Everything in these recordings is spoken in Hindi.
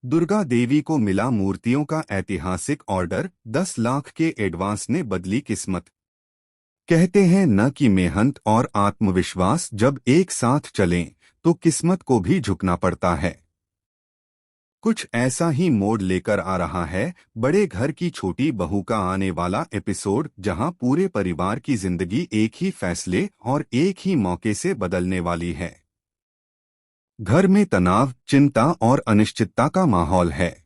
दुर्गा देवी को मिला मूर्तियों का ऐतिहासिक ऑर्डर, 10 लाख के एडवांस ने बदली किस्मत। कहते हैं न कि मेहनत और आत्मविश्वास जब एक साथ चलें तो किस्मत को भी झुकना पड़ता है। कुछ ऐसा ही मोड़ लेकर आ रहा है बड़े घर की छोटी बहू का आने वाला एपिसोड, जहां पूरे परिवार की जिंदगी एक ही फैसले और एक ही मौके से बदलने वाली है। घर में तनाव, चिंता और अनिश्चितता का माहौल है।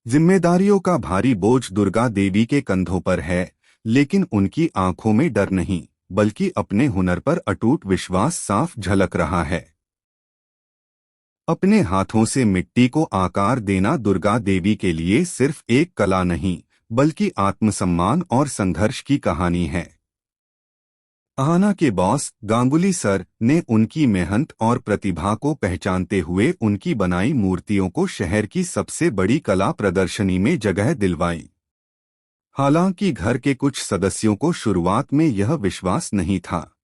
जिम्मेदारियों का भारी बोझ दुर्गा देवी के कंधों पर है, लेकिन उनकी आंखों में डर नहीं, बल्कि अपने हुनर पर अटूट विश्वास साफ झलक रहा है। अपने हाथों से मिट्टी को आकार देना दुर्गा देवी के लिए सिर्फ एक कला नहीं, बल्कि आत्मसम्मान और संघर्ष की कहानी है। अहाना के बॉस गांगुली सर ने उनकी मेहनत और प्रतिभा को पहचानते हुए उनकी बनाई मूर्तियों को शहर की सबसे बड़ी कला प्रदर्शनी में जगह दिलवाई। हालांकि घर के कुछ सदस्यों को शुरुआत में यह विश्वास नहीं था।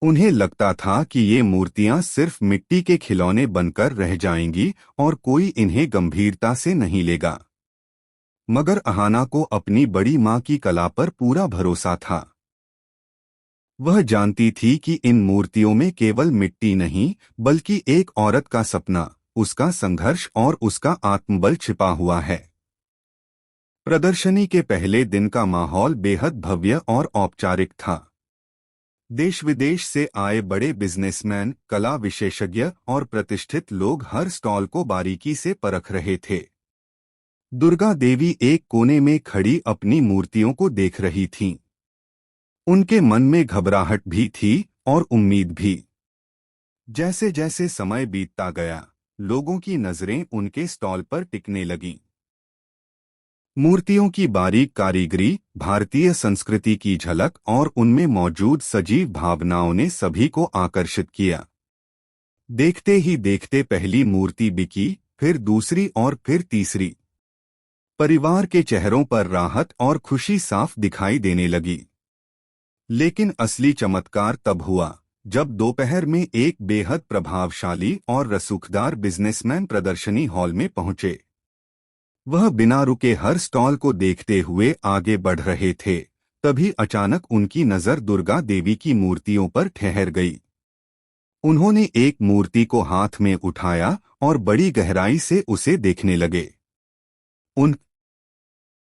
उन्हें लगता था कि ये मूर्तियां सिर्फ मिट्टी के खिलौने बनकर रह जाएंगी और कोई इन्हें गंभीरता से नहीं लेगा। मगर अहाना को अपनी बड़ी मां की कला पर पूरा भरोसा था। वह जानती थी कि इन मूर्तियों में केवल मिट्टी नहीं, बल्कि एक औरत का सपना, उसका संघर्ष और उसका आत्मबल छिपा हुआ है। प्रदर्शनी के पहले दिन का माहौल बेहद भव्य और औपचारिक था। देश विदेश से आए बड़े बिजनेसमैन, कला विशेषज्ञ और प्रतिष्ठित लोग हर स्टॉल को बारीकी से परख रहे थे। दुर्गा देवी एक कोने में खड़ी अपनी मूर्तियों को देख रही थीं। उनके मन में घबराहट भी थी और उम्मीद भी। जैसे जैसे समय बीतता गया, लोगों की नजरें उनके स्टॉल पर टिकने लगीं। मूर्तियों की बारीक कारीगरी, भारतीय संस्कृति की झलक और उनमें मौजूद सजीव भावनाओं ने सभी को आकर्षित किया। देखते ही देखते पहली मूर्ति बिकी, फिर दूसरी और फिर तीसरी। परिवार के चेहरों पर राहत और खुशी साफ दिखाई देने लगी। लेकिन असली चमत्कार तब हुआ जब दोपहर में एक बेहद प्रभावशाली और रसूखदार बिजनेसमैन प्रदर्शनी हॉल में पहुंचे। वह बिना रुके हर स्टॉल को देखते हुए आगे बढ़ रहे थे। तभी अचानक उनकी नजर दुर्गा देवी की मूर्तियों पर ठहर गई। उन्होंने एक मूर्ति को हाथ में उठाया और बड़ी गहराई से उसे देखने लगे। उन